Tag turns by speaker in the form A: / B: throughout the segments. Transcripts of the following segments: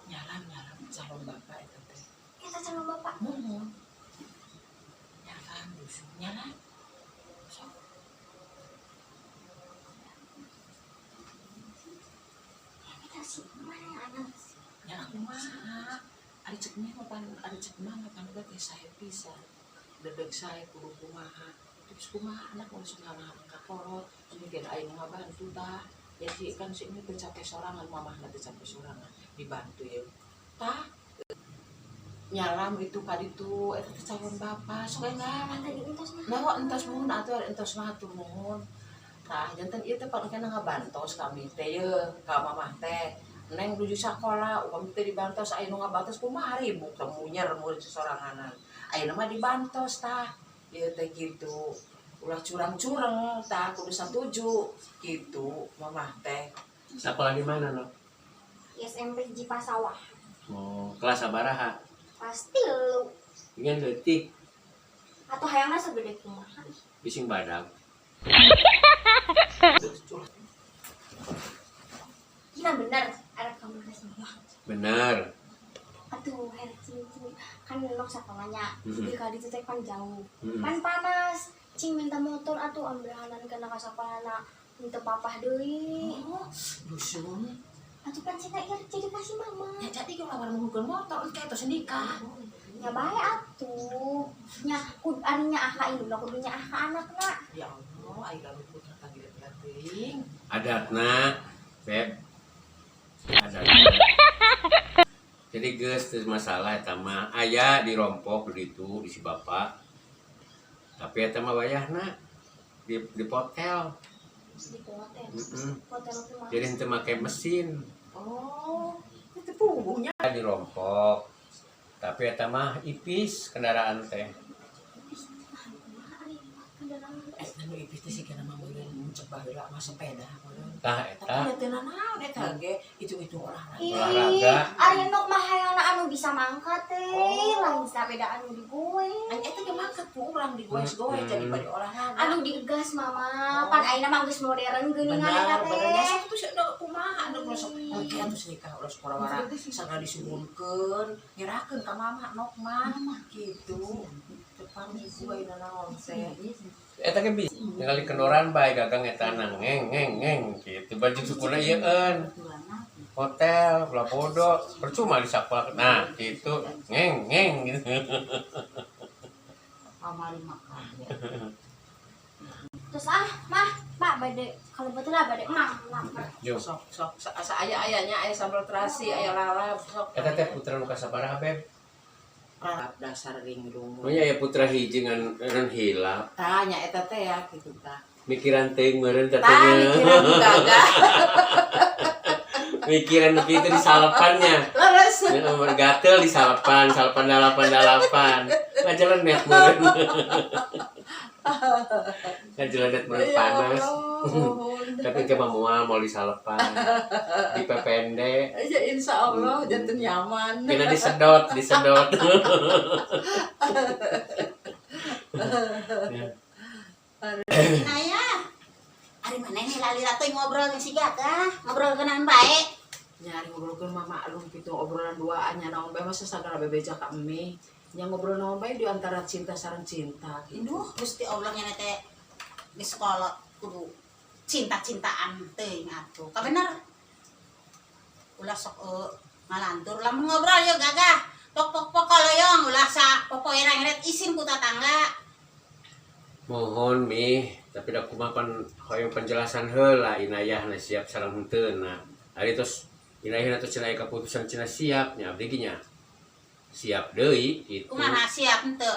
A: Nyalam calon bapak itu teh.
B: Kita calon bapak.
A: Nyalam dusun, nyalam. Sok.
B: Kita sih mana yang anak?
A: Nyalam kumaha? Ada cek mah makan udah saya bisa. Bebek saya kudu kumaha. Terus kumaha anak mau sekarang kaporot. Ini kira aing ngabantu tah. Ya sih kan si ini tercapai sorangan mamah nanti tercapai sorangan dibantu ya. Tah nyalam itu kali itu calon bapak sok enak.
B: Tadi entos mah.
A: Nah, entos mohon atuh entos mah atuh mohon. Nah, jantan ieu teh pake ngabantos kami teh ye ka mamah teh. Neng nuju sakola, upami teh dibantos aya nu ngabantos kumaha ribuk teh munyer murid soranganan. Ayeuna mah dibantos tah. Ieu teh kitu. Ulah curang-curang tah kudu satuju gitu mamah teh.
C: Sekolah di mana lo?
B: SMP Cipasawah.
C: Oh, kelas sabaraha?
B: Pasti lu.
C: Ingin leutik,
B: Atau hayangna segede kumaha.
C: bising badak.
B: Iya benar, ada kamu kasih mah.
C: Bener.
B: Atuh, her cing kan nok sakolanya.
C: Mhm.
B: Di kali itu teh kan jauh.
C: Mhm.
B: Kan panas. Cing minta motor atuh ambilanan kana ka sakolana. Minta papah deui.
A: Oh, dusun.
B: Atuh kan cina ieu jadi kasih mama.
A: Ya jadi kalau lawan mengukur motor kayak itu sendika.
B: Ya bae atuh. Nya kud arinya aha induna kudunya aha anakna.
A: Ya Allah, aing lalu putra tanggilan teuing.
C: Adatna, Beb. Adatna. Jadi geus teu masalah eta mah aya dirompok gitu di si bapak. Tapi eta mah wayahna di potel.
B: Di hotel.
C: Heeh.
B: Hotel kumaha.
C: Jadi henteu make mesin.
A: Oh, itu punggungnya.
C: Dirompok. Tapi eta mah ipis kendaraan teh.
A: Nu ipis teh sikeuna mah meureun muncul baheula mah sepeda meureun.
C: Tah
A: Tapi
C: eta
A: teu naon eta ge itu olahraga.
C: olahraga.
B: Ari nok mah hayangna anu bisa mangkat teh,
A: Oh.
B: lain sepeda anu digoe.
A: An eta ge mangkat ku urang digoes-goes jadi pada olahraga.
B: Anu digas mama,
A: Oh.
B: pan ayeuna mah geus modern geuningan eta
A: bener
B: teh.
A: sok tuh ada kumaha anu sok engke atuh sedekah ulah sekolah wara sagala disuhunkeun nyerahkeun ka mama nok mah gitu. Depan ibu ayeuna naon teh.
C: Eta ge bisa ningali kendoran bae gagang eta ngeng gitu baju sukuna ieun hotel ulah bodo percuma di sakola nah gitu ngeng gitu.
A: Amari makan.
B: Terus mah, Pak bade kalau betul lah bade emang lapar.
C: Jo
A: Sok asa aya-ayanya aya sambal terasi aya lalap sok.
C: eta teh putra nu kasabaraha Beb?
A: Lalap dasar ringrung.
C: Oh ya putra hiji ngan hilap
A: Tanya eta teh ya gitu tah.
C: mikiran teuing meureun
A: Tah
C: tateunya.
A: mikiran gagah.
C: Mikiran kitu di salepannya.
A: Leres.
C: Nomor gatel di salepan 88. Ngajalan net meureun. Ngajalan net meureun panas. Tapi ke mamual mau di salepan. Di pepende.
A: Ya insya Allah jantan nyaman.
C: Kena disedot.
B: Naya, ari mana nih lali ratu ngobrol dengan si Gagah, ngobrol kenaan baik.
A: Nyari ngobrolkeun mama alung gitu obrolan duaan nya naon bae masa sagala bebeja ka emi. Nya ngobrol naon bae di antara cinta sareng cinta.
B: Induh, Gusti Allah nya teh di sekolah kudu cinta-cintaan teuing atuh. Ka bener. Ulah sok ngalantur lamun ngobrol yeuh Gagah. Pok kaloyong ulah sa popoe rangret isin ku tatangga.
C: Mohon Mi, tapi da kumaha pan hoyong penjelasan heula inayahna siap sareng henteu nah. Ari tos inayahna tos cenah keputusan cenah siap nya abdi ge nya. Siap deui gitu.
B: Kumaha siap henteu?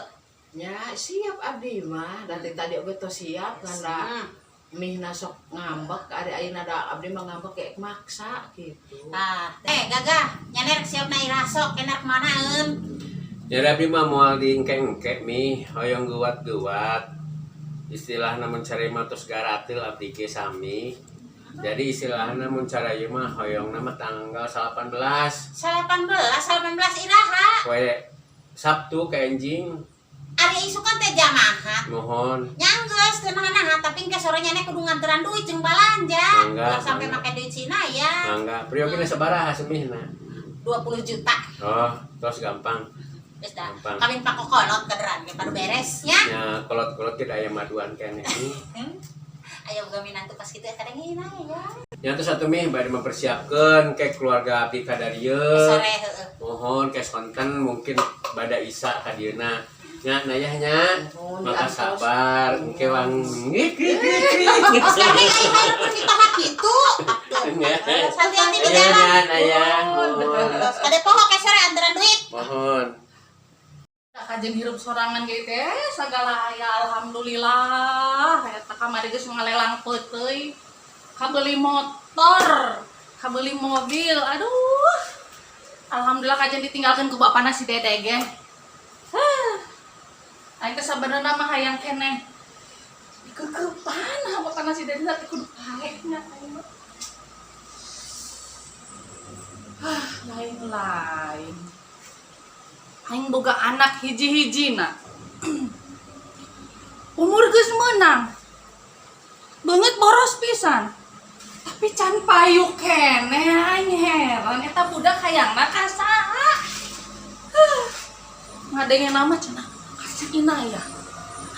A: Ya siap abdi mah dari tadi oge tos siap karena mihna sok ngambek ari ayeuna da abdi mah ngambek kayak maksa gitu.
B: Tah, Gagah, nyaner siap na irasok enak manaeun.
C: Jadi abdi mah moal diengke-engke Mi, hoyong guat-guat. Istilahna mencari matos garatil abdi ge sami. Jadi istilahna mun cara ieu mah hoyongna mah tanggal 18.
B: 18 iraha.
C: Poe Sabtu ke enjing.
B: ari isukan teh jamahat.
C: Mohon.
B: Nyanggeus teu nahan tapi engke sorenya nek kudu nganteran duit jeung balanja.
C: Mangga,
B: Ulah sampai
C: mangga.
B: make duit Cina ya.
C: Mangga. Priogina sabaraha semihna?
B: 20 juta.
C: Oh, terus gampang.
B: Geus dah.
C: Gampang.
B: Kawin pakokolot kaderan ge padu beres nya.
C: Ya, kolot-kolot kita aya maduan kene.
B: Aya boga minantu pas kitu kadang hina ya.
C: Ya terus satu mih bari mempersiapkan kayak keluarga abdi ka dieu.
B: Sore heueuh.
C: Mohon kes konten mungkin bada isa ka dieuna. Nya nayahnya.
A: Mohon
C: Maka
A: diantos.
C: sabar engke wang ngik.
B: Sekarang aing mah kita mah kitu. Hati-hati di jalan.
C: Ayah, ayah. Mohon.
B: Kade poho ke sore anteran duit.
C: Mohon.
D: Kajen hirup sorangan gitu teh sagala aya alhamdulillah eta kamari geus ngalelang peuteuy kabeli motor kabeli mobil aduh alhamdulillah kajen ditinggalkeun ku bapana si Dede ge aing teh sabenerna mah hayang keneh dikeukepan bapana si Dede tapi kudu paehna aing mah lain aing boga anak hiji-hijina umur geus meunang beungeut boros pisan tapi can payu keneh aing heran eta budak hayangna ka saha ngadenge nama cenah ka si Inaya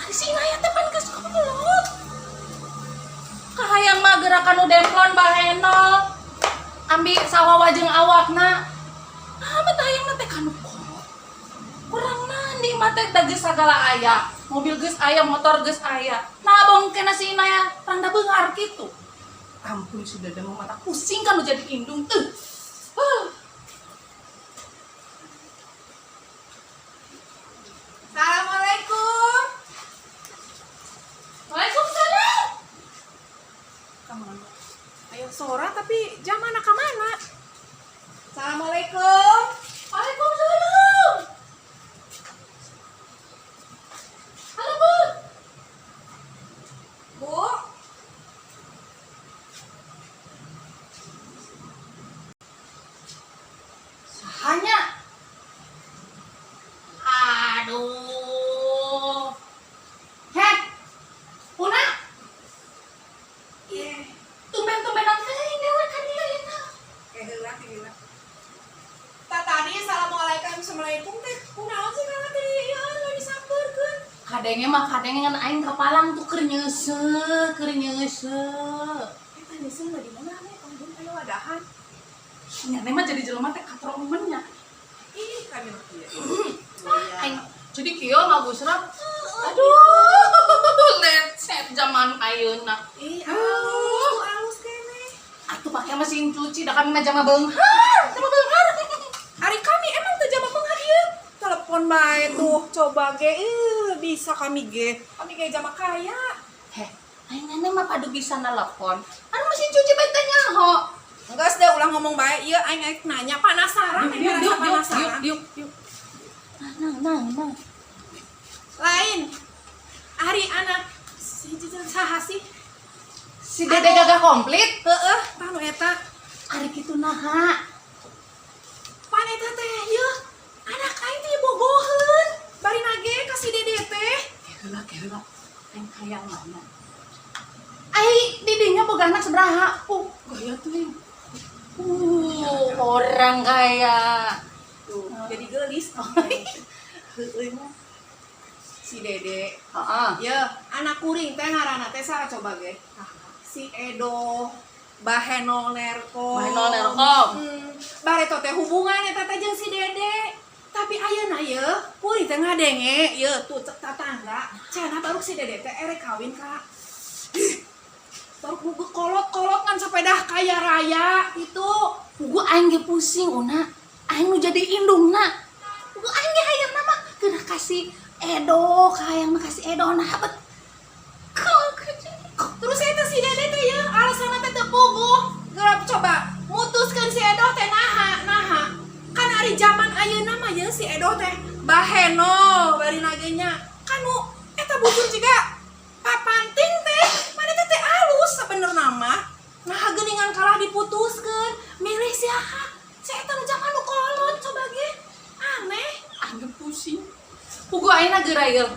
D: ari si Inaya teh pan geus kolot kahayang mah gerakan nu demplon bahenol ambi sawawa jeung awakna amat hayangna teh kanu kurang nandi mata geus sagala aya mobil geus aya motor geus aya nah bongkena si Inaya randa beungar kitu ampun sudah ada mata pusing kan jadi indung tuh Assalamualaikum. Waalaikumsalam. Kemana?
E: Ayo Sora tapi jam mana ke mana? Assalamualaikum.
D: Waalaikumsalam. Halo Bu.
E: Bu,
D: Hanya. Aduh. Heh. Una. Tumben-tumbenan teh dewe kan dia eta.
E: heula. Tadi assalamualaikum teh. Kunaon sih kana teh ieu anu disampeurkeun?
D: Kadenge mah kadengan aing kapalang tuh keur nyeuseuh.
E: Eta nyeuseul di mana nih? Panggung aya wadahan.
D: Nyane mah jadi jelema teh katromennya.
E: Ih, kami mah kieu.
D: Aing jadi kieu ngagusrap. Aduh, lecet zaman ayeuna.
E: Ih, alus kene.
D: Atuh pake mesin cuci da kami mah jama beunghar.
E: Ari kami emang teu jama beunghar ieu. Telepon bae tuh, coba ge bisa kami ge. Kami ge jama kaya.
D: Heh, aing nane mah padu bisa nelpon. Anu mesin cuci bae teh nyaho.
E: Enggak sudah ulang ngomong bae ieu aing nanya penasaran, aing rasa penasaran.
D: Yuk. Nah.
E: Lain. Ari anak hiji saha sih?
D: Si Dede gagah komplit.
E: Heeh, tanu eta.
D: Ari kitu naha.
E: Pan eta teh ieu. Anak aing teh bogoheun. Bari nage ka si Dede teh.
D: Heula. Aing hayang mana? Ai didinya boga anak sabaraha? Gaya tuh. Orang kaya.
E: Tuh, jadi geulis.
D: Heeh.
E: Si Dede.
D: Heeh.
E: Ye, anak kuring teh ngaranna teh saha coba ge? Si Edo Bahenol Nerko.
D: Bahenol Nerko.
E: Bareto teh hubungan eta teh jeung si Dede. Tapi ayeuna ye, kuring teh ngadenge, ye tuh tetangga. Cenah baru si Dede teh erek kawin ka. Baru buku kolot-kolot kan sepeda kaya raya itu.
D: Gua aing ge pusing una. Aing nu jadi indungna. Gua aing ge hayang mah geura kasih Edo, hayang mah kasih Edo nah bet.
E: Terus eta si Dede teh ye alasanna teh teu puguh. Geura coba mutuskeun si Edo teh naha. Kan ari zaman ayeuna mah ye si Edo teh baheno bari nagenya. Kanu eta bujur jiga papanting teh. Mana teh alus sabenerna mah. Nah geuningan kalah diputuskeun. Milih siapa? Si eta nu zaman nu kolot coba ge. Aneh.
D: Aing pusing. Pugu ayeuna geurayeul.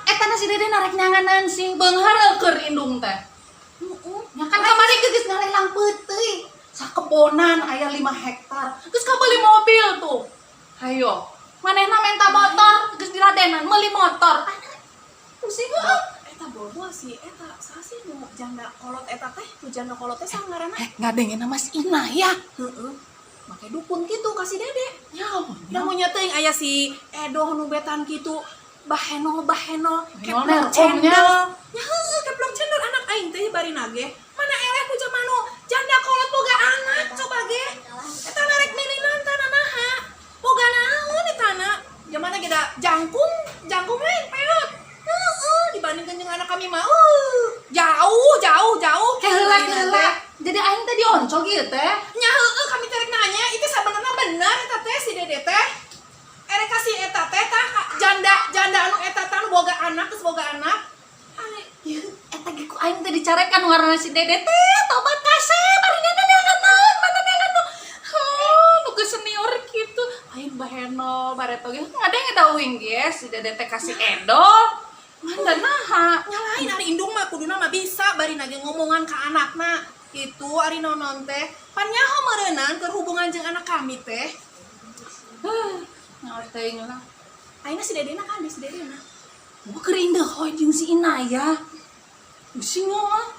D: Eta na si Dede narek nyanganan sih beunghar keur indung teh. Nya kan kamari geus ngalelang peuting. Sakebonan aya 5 hektar. Geus kabeli mobil tuh. Hayo, manehna menta motor geus diradenan meuli motor. Pusing heuh.
E: Eta bobo sih, eta saha sih nu janda kolot eta teh? Nu janda kolot teh saha ngaranna?
D: Ngadengeuna Mas Inaya.
E: Heeh. Make dukun kitu ka si Dede.
D: Ya,
E: Da mun teuing aya si Edoh nu betan kitu. Baheno
D: Baheno
E: keplok
D: neromnya.
E: cendol. Nya heueuh keplok cendol anak aing teh bari nage. Mana eleh ku jamanu janda kolot boga anak coba ge. Eta narek milinan tanah naha. Boga naon di tanah? Jamana ge da jangkung lain peot. Heeh, dibandingkeun jeung anak kami mah jauh.
D: Heula. Jadi aing teh dioncog ieu teh.
E: Nya heueuh kami teh rek nanya itu sabenerna bener eta teh si Dede teh. Erek kasih eta teh tah janda anu eta teh anu boga anak geus boga anak. Ari
D: Eta ge ku aing teh dicarekan warna si Dede teh tobat kasep bari Dede neangan naon mana neangan nu. Nu geus senior kitu. Aing baheno bareto ge ngadenge da uing ge si Dede teh kasih Edo. Manda naha.
E: nyalain ari indung mah kuduna mah bisa bari nage ngomongan ka anakna. Itu ari nonon teh pan nyaho meureunnan keur hubungan jeung anak kami teh.
D: Nyawa teuing lah.
E: Aina si Dedena kan si Dedena.
D: Gua keur indeuh hoy jeung si Inaya. Pusing mah.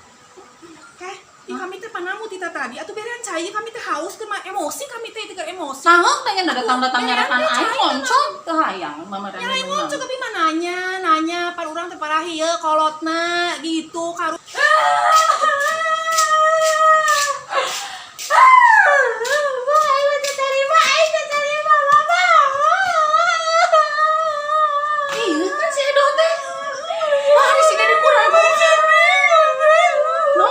E: Keh, di kami teh panamu tita tadi atuh berean cai kami teh haus keur emosi kami teh keur emosi.
D: Sangeuh teh nya datang-datang nyarekan aing moncong teu hayang mameran.
E: Nyalain ngoncok tapi mah nanya pan urang teh parahi ye kolotna gitu karu.
D: Iya kan si Edo teh. Hari si Dede kurang hujan. No?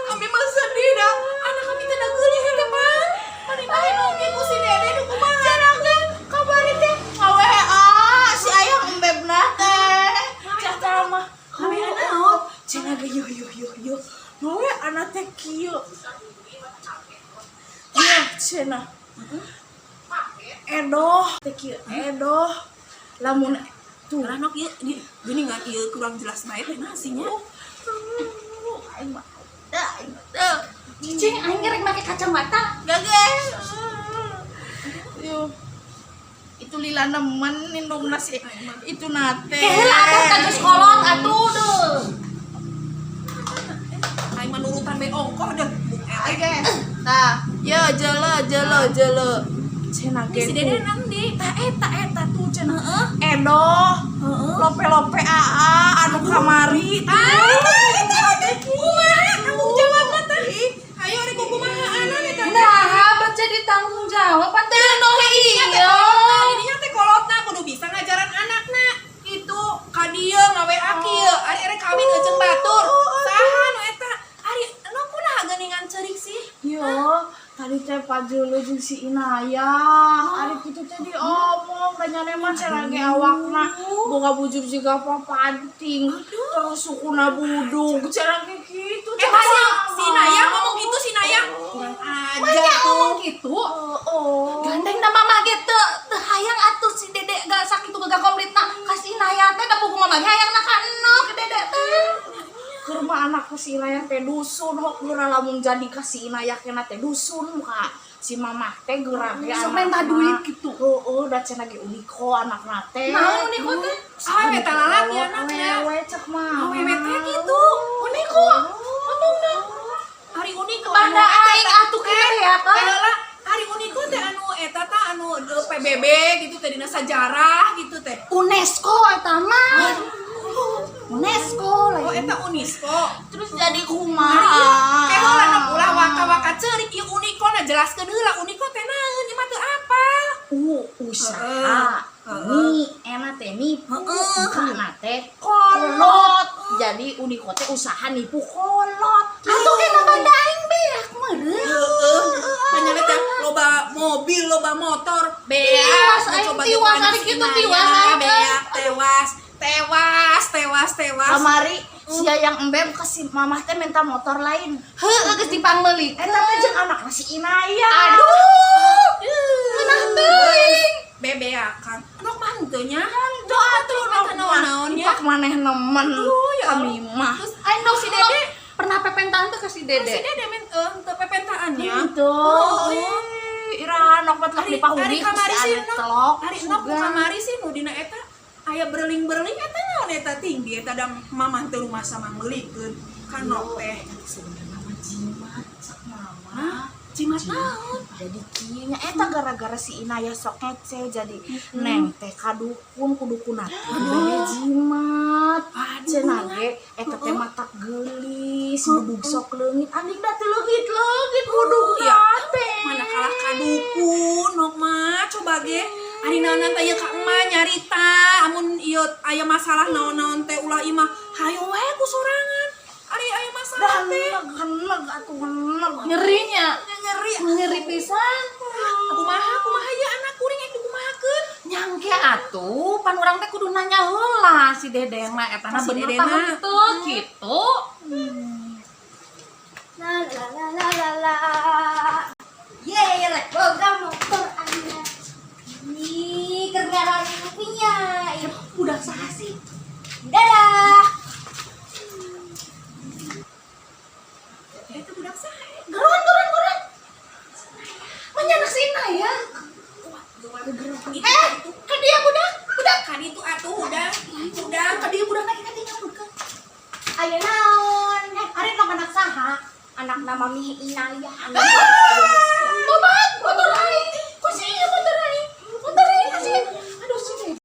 E: Kami mah sedih dah. Anak kami teh da geulih teh pan. Pani bae nongki ku si Dede nu kumaha. Jarakeun kabari teh.
B: WA si ayah embebna teh.
E: Cara mah kami naon? Cenah ge yo. Noe anak teh kieu. Ya cenah. Edoh teh kieu. Edoh. Lamun tuh ranok ieu geuningan ieu kurang jelas bae teh nasinya.
B: Aing mah.
D: Cicing aing rek make kacamata.
B: Gages. Yuh. Itu lila nemen indung nasi itu nate.
D: Keheula atuh teh geus kolot atuh deuh.
E: Aing mah nurutan bae ongkoh deh.
B: Oke. Nah, ya jele. Cenah ge.
E: Si Dede nanti eta tuh cenah.
B: Edoh. Lope-lope aa anu kamari.
E: Eta kumaha tanggung jawabna teh? Ayo ari kumaha anan eta.
D: Nah, baca ditanggung jawab pan teh noh ieu.
E: Didinya teh kolotna kudu bisa ngajaran anakna. Itu ka dieu ngawe kieu. Ari erek kawin jeung batur. Saha nu eta? Ari nu kunaha geuningan ceurik sih?
B: Yo, tadi teh pajulu jeung si Inaya. Ari kitu teh diomong da nyane mah cenah ge awakna boga bujur jiga papanting. Terus sukuna budug cenah ge kitu.
E: Si Naya ngomong gitu si Naya. Kurang ajar
D: Banyak
E: tuh.
D: ngomong gitu. Gandeng na mama ge teu hayang atuh si Dede gak sakitu gak komplitna. Kasih Inaya teh da pugu mama ge hayangna ka enok ke Dede teh.
B: Keur mah anak si Inaya teh dusun hok geura lamun jadi ka si Inaya kena teh dusun muka si mamah teh geura ge
D: Sok
B: anak
D: minta
B: mah.
D: duit gitu.
B: Heueuh da cenah ge uniko anakna teh.
D: Naon uniko teh?
E: Awewe teh lalaki anaknya.
B: Awewe cek mah.
E: Awewe teh gitu.
D: Uniko. Ngomongna.
E: Hari uniko
D: Banda aing atuh kieu teh ya teh.
E: Heula, hari uniko teh anu eta teh anu PBB gitu teh dina sajarah gitu teh.
D: UNESCO eta mah. UNESCO
E: Oh
D: lagi.
E: eta UNESCO.
B: Terus jadi
E: Hari
B: kumaha?
E: heula na ulah waka-waka ceurik ieu uniko na jelaskeun heula uniko teh naeun ieu mah teu apal.
B: Usaha.
E: Heeh.
B: Ni enak teh nipu. Kana teh kolot. Jadi uniko teh usaha nipu kolot.
D: Atuh ge banda aing beak meureun.
E: Heeh. Hanya teh loba mobil, loba motor, beak.
D: Tiwas,
E: Nu
D: aing
E: coba
D: tiwas,
E: jeung
D: hari
E: anak
D: kitu
E: Inaya,
D: tiwas, aing.
E: beak tewas.
B: Kamari sia yang embem ke si mamah teh minta motor lain.
D: Heueuh geus dipangmeulikeun.
B: Eta teh jeung anak si Inaya.
D: Aduh. Ngeunah teuing.
E: bebeakan nok mantunya doa tuh mata naon-naonnya
D: Ipak maneh nemen.
E: Aduh, ya
D: Kami mah.
E: terus
D: Ayo
E: si Dede
D: pernah pepentaan tuh ke si
E: si
D: Dede.
E: Dede men untuk pepentaannya
D: Itu. Ira nok bat
E: Hari-
D: dipahuri
E: hari kamari
D: si
E: sih,
D: ane
E: Nok.
D: telok.
E: hari nok
D: juga.
E: kamari sih nu dina eta aya berling-berling eta naon eta tinggi eta da mamah teu rumah sama meulikeun kanok teh
A: Sebenarnya mah jimat sak mama.
E: Hah? Jimat naon?
D: Jadi kinya eta gara-gara si Inaya sok ngece jadi neng teh kadukun kudukun aduh jimat cenah ge eta teh mata geulis budug sok leungit adik da teu leungit budug
E: ya.
D: teh
E: Mana kalah kadukun nok mah coba ge ari naon teh ieu ka emak nyarita amun ieu aya masalah naon-naon teh ulah imah hayo we ku sorangan ari aya masalah teh
D: heneg atuh heneg nyerinya nyeri pisan
E: kumaha ya anak kuring yang dikumahakeun
D: nyangke atuh pan urang teh kudu nanya heula si Dedeng mah eta na
E: Si
D: bener
E: Dedeng
D: tah
E: mah.
D: henteu kitu.
F: La la la la la la. Yeay, lek boga motor anda. Ini kerjaan punya.
D: Udah saha sih?
F: Dadah.
E: itu budak saha
D: Geron. Manyanak si Inaya.
E: ka dia budak ka ditu atuh udah
D: Ka dieu budak lagi ka dieu nyambutkeun.
F: Ayo naon. Hari nok anak saha? Anak nama Mih Inaya.